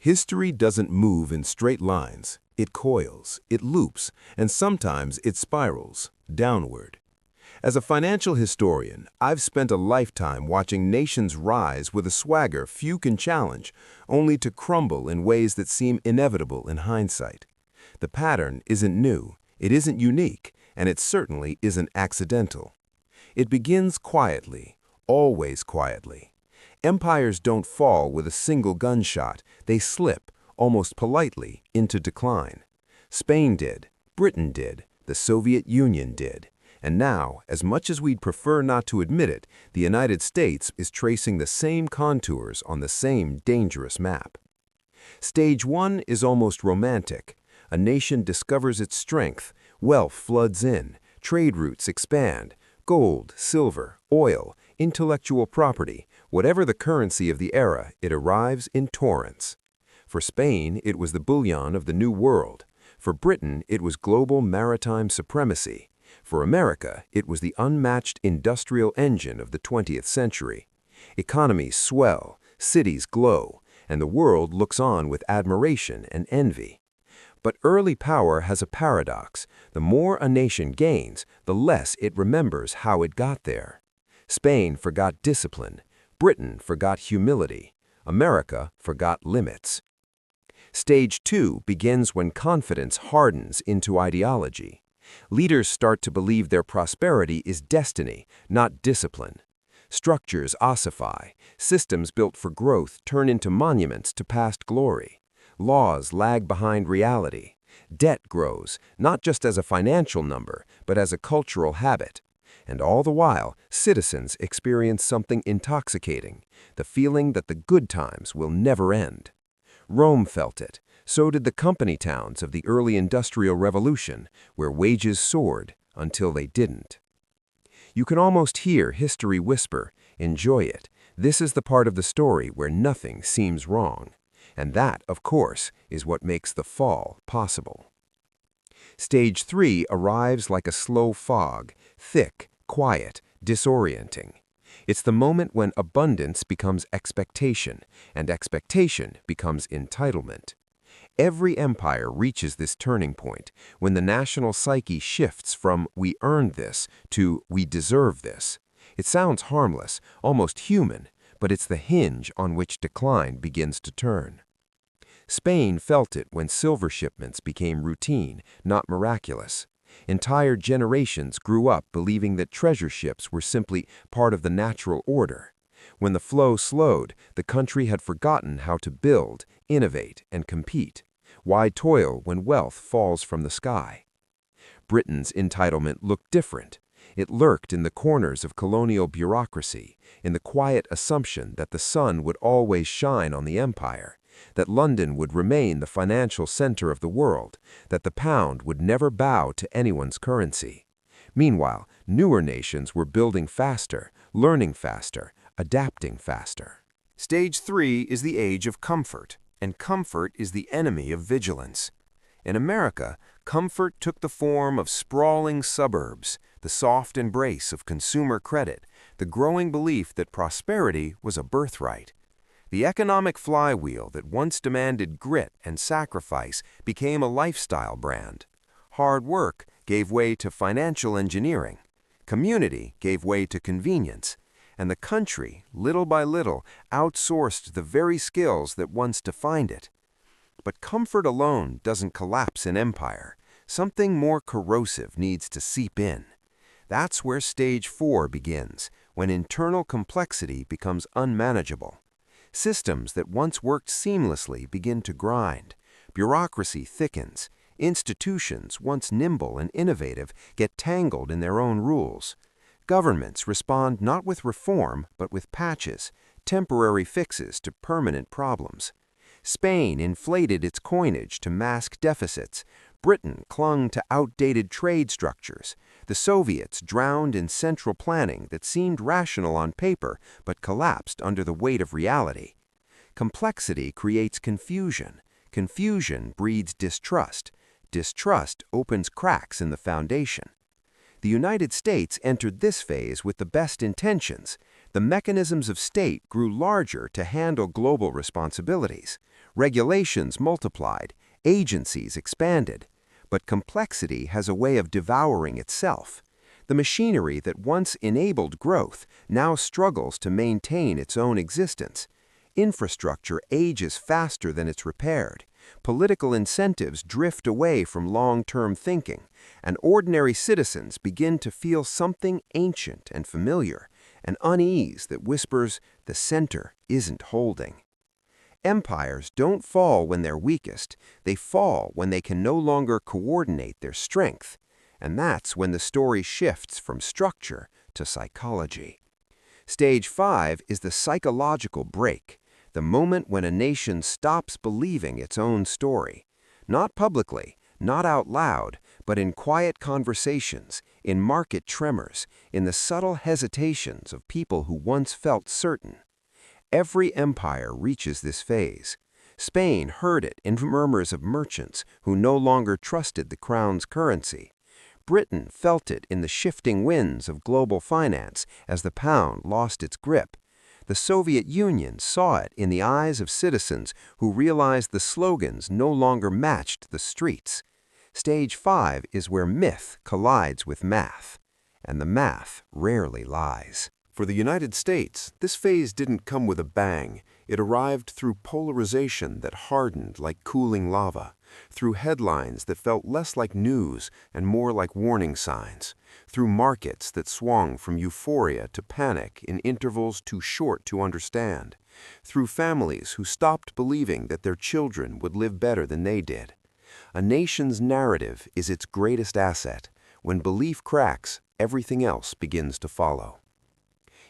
History doesn't move in straight lines. It coils, it loops, and sometimes it spirals downward. As a financial historian, I've spent a lifetime watching nations rise with a swagger few can challenge, only to crumble in ways that seem inevitable in hindsight. The pattern isn't new, it isn't unique, and it certainly isn't accidental. It begins quietly, always quietly. Empires don't fall with a single gunshot, they slip, almost politely, into decline. Spain did, Britain did, the Soviet Union did. And now, as much as we'd prefer not to admit it, the United States is tracing the same contours on the same dangerous map. Stage 1 is almost romantic. A nation discovers its strength, wealth floods in, trade routes expand, gold, silver, oil, intellectual property, whatever the currency of the era, it arrives in torrents. For Spain, it was the bullion of the New World. For Britain, it was global maritime supremacy. For America, it was the unmatched industrial engine of the 20th century. Economies swell, cities glow, and the world looks on with admiration and envy. But early power has a paradox. The more a nation gains, the less it remembers how it got there. Spain forgot discipline. Britain forgot humility. America forgot limits. Stage 2 begins when confidence hardens into ideology. Leaders start to believe their prosperity is destiny, not discipline. Structures ossify. Systems built for growth turn into monuments to past glory. Laws lag behind reality. Debt grows, not just as a financial number, but as a cultural habit. And all the while, citizens experience something intoxicating, the feeling that the good times will never end. Rome felt it. So did the company towns of the early Industrial Revolution, where wages soared until they didn't. You can almost hear history whisper, enjoy it. This is the part of the story where nothing seems wrong. And that, of course, is what makes the fall possible. Stage 3 arrives like a slow fog, thick, quiet, disorienting. It's the moment when abundance becomes expectation, and expectation becomes entitlement. Every empire reaches this turning point when the national psyche shifts from "we earned this" to "we deserve this." It sounds harmless, almost human, but it's the hinge on which decline begins to turn. Spain felt it when silver shipments became routine, not miraculous. Entire generations grew up believing that treasure ships were simply part of the natural order. When the flow slowed, the country had forgotten how to build, innovate, and compete. Why toil when wealth falls from the sky? Britain's entitlement looked different. It lurked in the corners of colonial bureaucracy, in the quiet assumption that the sun would always shine on the empire, that London would remain the financial center of the world, that the pound would never bow to anyone's currency. Meanwhile, newer nations were building faster, learning faster, adapting faster. Stage 3 is the age of comfort, and comfort is the enemy of vigilance. In America, comfort took the form of sprawling suburbs, the soft embrace of consumer credit, the growing belief that prosperity was a birthright. The economic flywheel that once demanded grit and sacrifice became a lifestyle brand. Hard work gave way to financial engineering. Community gave way to convenience. And the country, little by little, outsourced the very skills that once defined it. But comfort alone doesn't collapse an empire. Something more corrosive needs to seep in. That's where Stage 4 begins, when internal complexity becomes unmanageable. Systems that once worked seamlessly begin to grind. Bureaucracy thickens. Institutions, once nimble and innovative, get tangled in their own rules. Governments respond not with reform, but with patches, temporary fixes to permanent problems. Spain inflated its coinage to mask deficits. Britain clung to outdated trade structures. The Soviets drowned in central planning that seemed rational on paper, but collapsed under the weight of reality. Complexity creates confusion. Confusion breeds distrust. Distrust opens cracks in the foundation. The United States entered this phase with the best intentions. The mechanisms of state grew larger to handle global responsibilities. Regulations multiplied, agencies expanded. But complexity has a way of devouring itself. The machinery that once enabled growth now struggles to maintain its own existence. Infrastructure ages faster than it's repaired. Political incentives drift away from long-term thinking, and ordinary citizens begin to feel something ancient and familiar, an unease that whispers the center isn't holding. Empires don't fall when they're weakest, they fall when they can no longer coordinate their strength. And that's when the story shifts from structure to psychology. Stage 5 is the psychological break, the moment when a nation stops believing its own story. Not publicly, not out loud, but in quiet conversations, in market tremors, in the subtle hesitations of people who once felt certain. Every empire reaches this phase. Spain heard it in murmurs of merchants who no longer trusted the crown's currency. Britain felt it in the shifting winds of global finance as the pound lost its grip. The Soviet Union saw it in the eyes of citizens who realized the slogans no longer matched the streets. Stage 5 is where myth collides with math, and the math rarely lies. For the United States, this phase didn't come with a bang. It arrived through polarization that hardened like cooling lava, through headlines that felt less like news and more like warning signs, through markets that swung from euphoria to panic in intervals too short to understand, through families who stopped believing that their children would live better than they did. A nation's narrative is its greatest asset. When belief cracks, everything else begins to follow.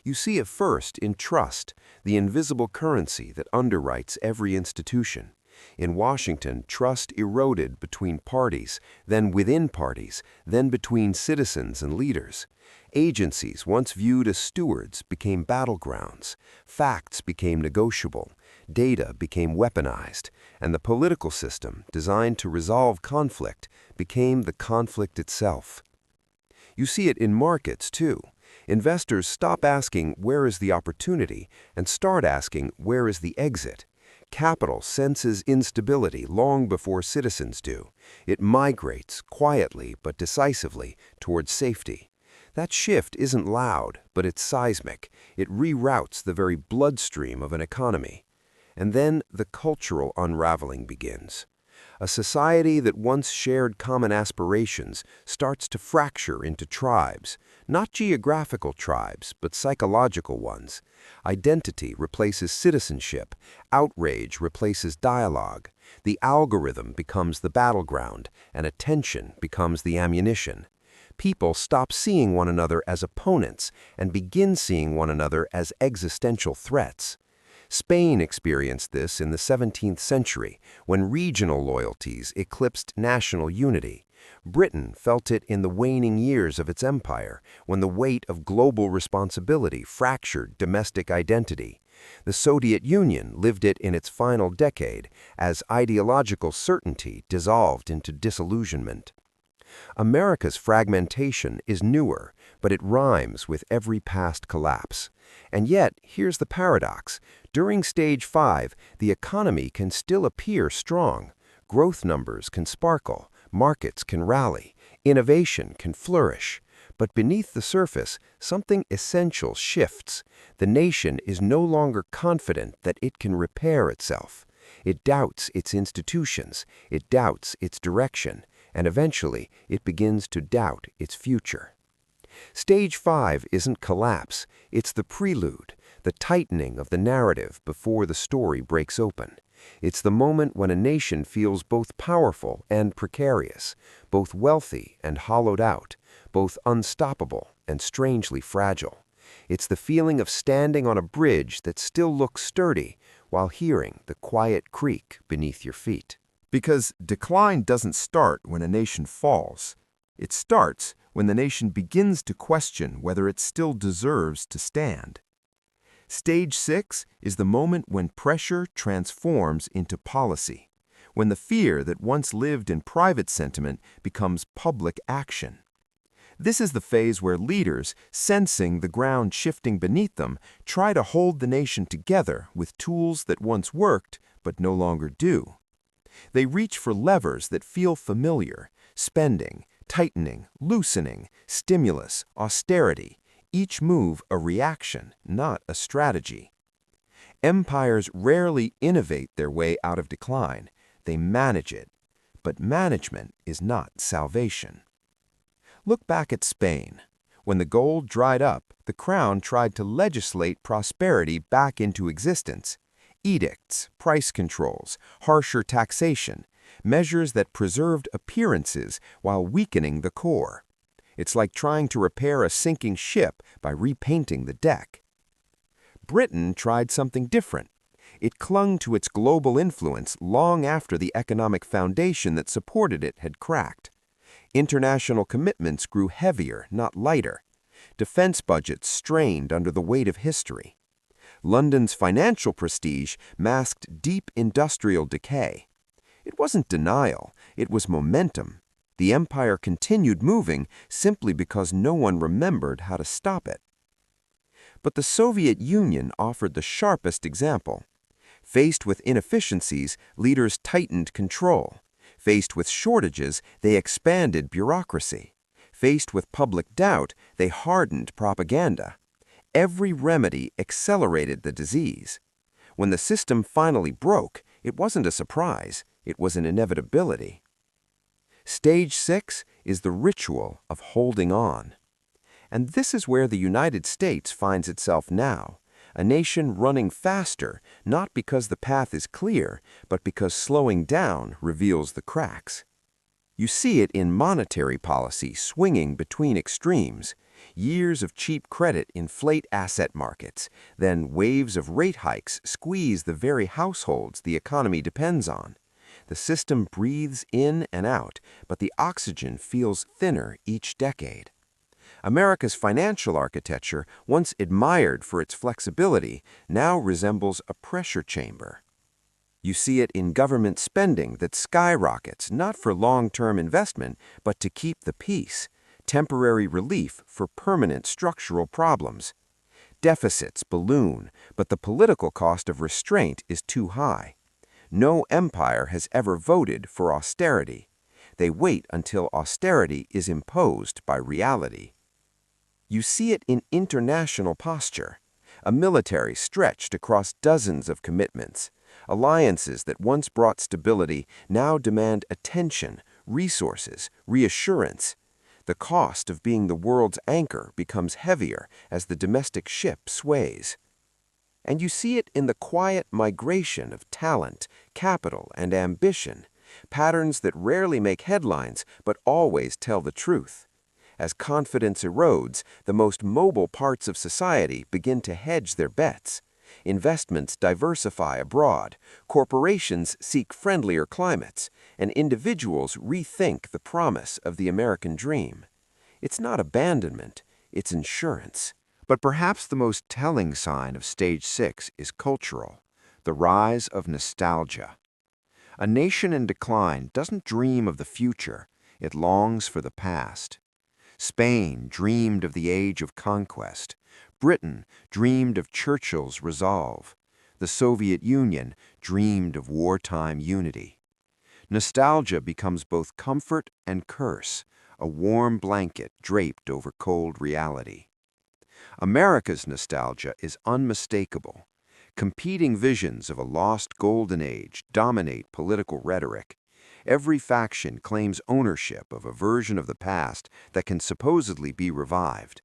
You see it first in trust, the invisible currency that underwrites every institution. In Washington, trust eroded between parties, then within parties, then between citizens and leaders. Agencies once viewed as stewards became battlegrounds. Facts became negotiable. Data became weaponized. And the political system, designed to resolve conflict, became the conflict itself. You see it in markets, too. Investors stop asking, where is the opportunity, and start asking, where is the exit? Capital senses instability long before citizens do. It migrates, quietly but decisively, towards safety. That shift isn't loud, but it's seismic. It reroutes the very bloodstream of an economy. And then the cultural unraveling begins. A society that once shared common aspirations starts to fracture into tribes, not geographical tribes, but psychological ones. Identity replaces citizenship, outrage replaces dialogue. The algorithm becomes the battleground, and attention becomes the ammunition. People stop seeing one another as opponents and begin seeing one another as existential threats. Spain experienced this in the 17th century, when regional loyalties eclipsed national unity. Britain felt it in the waning years of its empire, when the weight of global responsibility fractured domestic identity. The Soviet Union lived it in its final decade, as ideological certainty dissolved into disillusionment. America's fragmentation is newer, but it rhymes with every past collapse. And yet, here's the paradox. During Stage 5, the economy can still appear strong. Growth numbers can sparkle, markets can rally, innovation can flourish. But beneath the surface, something essential shifts. The nation is no longer confident that it can repair itself. It doubts its institutions, it doubts its direction, and eventually it begins to doubt its future. Stage 5 isn't collapse, it's the prelude, the tightening of the narrative before the story breaks open. It's the moment when a nation feels both powerful and precarious, both wealthy and hollowed out, both unstoppable and strangely fragile. It's the feeling of standing on a bridge that still looks sturdy while hearing the quiet creak beneath your feet. Because decline doesn't start when a nation falls. It starts when the nation begins to question whether it still deserves to stand. Stage 6 is the moment when pressure transforms into policy, when the fear that once lived in private sentiment becomes public action. This is the phase where leaders, sensing the ground shifting beneath them, try to hold the nation together with tools that once worked but no longer do. They reach for levers that feel familiar: spending, tightening, loosening, stimulus, austerity, each move a reaction, not a strategy. Empires rarely innovate their way out of decline. They manage it. But management is not salvation. Look back at Spain. When the gold dried up, the crown tried to legislate prosperity back into existence. Edicts, price controls, harsher taxation, measures that preserved appearances while weakening the core. It's like trying to repair a sinking ship by repainting the deck. Britain tried something different. It clung to its global influence long after the economic foundation that supported it had cracked. International commitments grew heavier, not lighter. Defense budgets strained under the weight of history. London's financial prestige masked deep industrial decay. It wasn't denial, it was momentum. The empire continued moving simply because no one remembered how to stop it. But the Soviet Union offered the sharpest example. Faced with inefficiencies, leaders tightened control. Faced with shortages, they expanded bureaucracy. Faced with public doubt, they hardened propaganda. Every remedy accelerated the disease. When the system finally broke, it wasn't a surprise, it was an inevitability. Stage 6 is the ritual of holding on. And this is where the United States finds itself now, a nation running faster, not because the path is clear, but because slowing down reveals the cracks. You see it in monetary policy swinging between extremes. Years of cheap credit inflate asset markets, then waves of rate hikes squeeze the very households the economy depends on. The system breathes in and out, but the oxygen feels thinner each decade. America's financial architecture, once admired for its flexibility, now resembles a pressure chamber. You see it in government spending that skyrockets not for long-term investment, but to keep the peace, temporary relief for permanent structural problems. Deficits balloon, but the political cost of restraint is too high. No empire has ever voted for austerity. They wait until austerity is imposed by reality. You see it in international posture, a military stretched across dozens of commitments. Alliances that once brought stability now demand attention, resources, reassurance. The cost of being the world's anchor becomes heavier as the domestic ship sways. And you see it in the quiet migration of talent, capital, and ambition, patterns that rarely make headlines but always tell the truth. As confidence erodes, the most mobile parts of society begin to hedge their bets. Investments diversify abroad, corporations seek friendlier climates, and individuals rethink the promise of the American dream. It's not abandonment, it's insurance. But perhaps the most telling sign of Stage 6 is cultural, the rise of nostalgia. A nation in decline doesn't dream of the future, it longs for the past. Spain dreamed of the age of conquest. Britain dreamed of Churchill's resolve. The Soviet Union dreamed of wartime unity. Nostalgia becomes both comfort and curse, a warm blanket draped over cold reality. America's nostalgia is unmistakable. Competing visions of a lost golden age dominate political rhetoric. Every faction claims ownership of a version of the past that can supposedly be revived.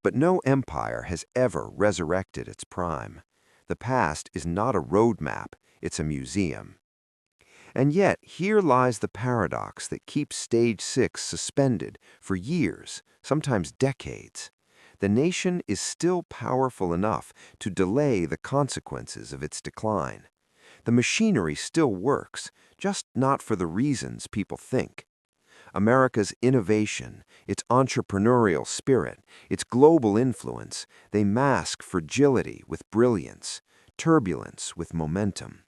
But no empire has ever resurrected its prime. The past is not a roadmap, it's a museum. And yet, here lies the paradox that keeps Stage 6 suspended for years, sometimes decades. The nation is still powerful enough to delay the consequences of its decline. The machinery still works, just not for the reasons people think. America's innovation, its entrepreneurial spirit, its global influence, they mask fragility with brilliance, turbulence with momentum.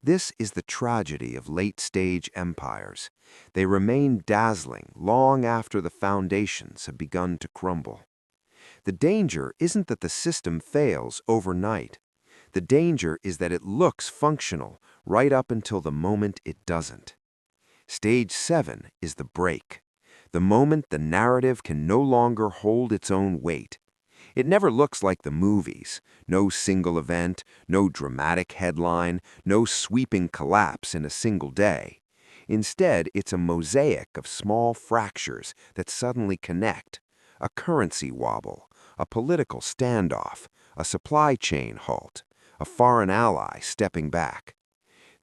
This is the tragedy of late-stage empires. They remain dazzling long after the foundations have begun to crumble. The danger isn't that the system fails overnight. The danger is that it looks functional right up until the moment it doesn't. Stage 7 is the break, the moment the narrative can no longer hold its own weight. It never looks like the movies. No single event, no dramatic headline, no sweeping collapse in a single day. Instead, it's a mosaic of small fractures that suddenly connect. A currency wobble, a political standoff, a supply chain halt, a foreign ally stepping back.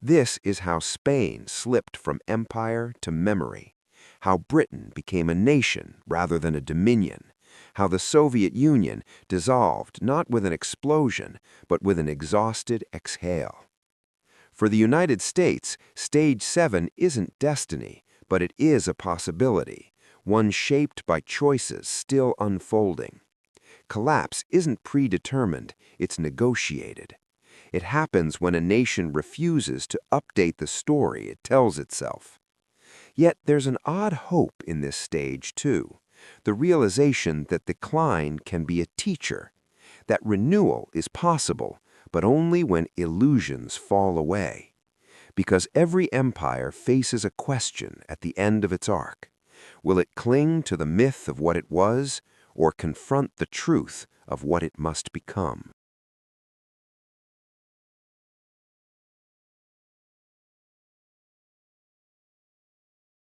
This is how Spain slipped from empire to memory, how Britain became a nation rather than a dominion, how the Soviet Union dissolved not with an explosion, but with an exhausted exhale. For the United States, Stage 7 isn't destiny, but it is a possibility, one shaped by choices still unfolding. Collapse isn't predetermined, it's negotiated. It happens when a nation refuses to update the story it tells itself. Yet there's an odd hope in this stage, too. The realization that decline can be a teacher, that renewal is possible, but only when illusions fall away. Because every empire faces a question at the end of its arc. Will it cling to the myth of what it was, or confront the truth of what it must become?